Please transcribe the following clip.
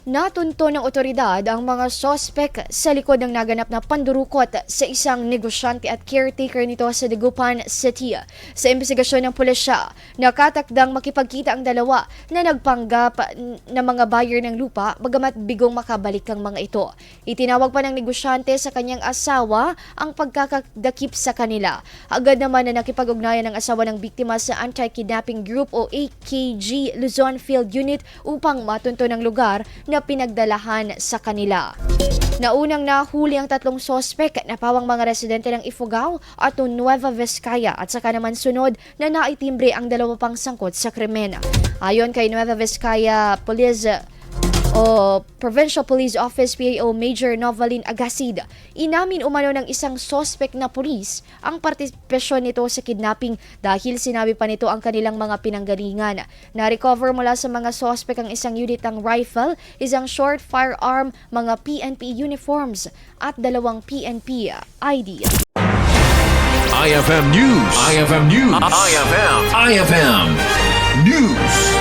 Natunto ng otoridad ang mga sospek sa likod ng naganap na pandurukot sa isang negosyante at caretaker nito sa Dagupan City. Sa investigasyon ng pulisya, nakatakdang makipagkita ang dalawa na nagpanggap na mga buyer ng lupa bagamat bigong makabalik ang mga ito. Itinawag pa ng negosyante sa kanyang asawa ang pagkakadakip sa kanila. Agad naman na nakipag-ugnayan ng asawa ng biktima sa Anti-Kidnapping Group o AKG Luzon Field Unit upang matunto ng lugar na pinagdalahan sa kanila. Naunang nahuli ang 3 sospek na pawang mga residente ng Ifugao at Nueva Vizcaya at saka naman sunod na naitimbre ang 2 pang sangkot sa krimen. Ayon kay Nueva Vizcaya Police Provincial Police Office PAO Major Novalin Agasid, inamin umano ng isang sospek na pulis ang partisipasyon nito sa kidnapping dahil sinabi pa nito ang kanilang mga pinanggalingan. Na-recover mula sa mga sospek ang isang unit ng rifle, isang short firearm, mga PNP uniforms at 2 PNP ID. IFM News. IFM News. IFM News.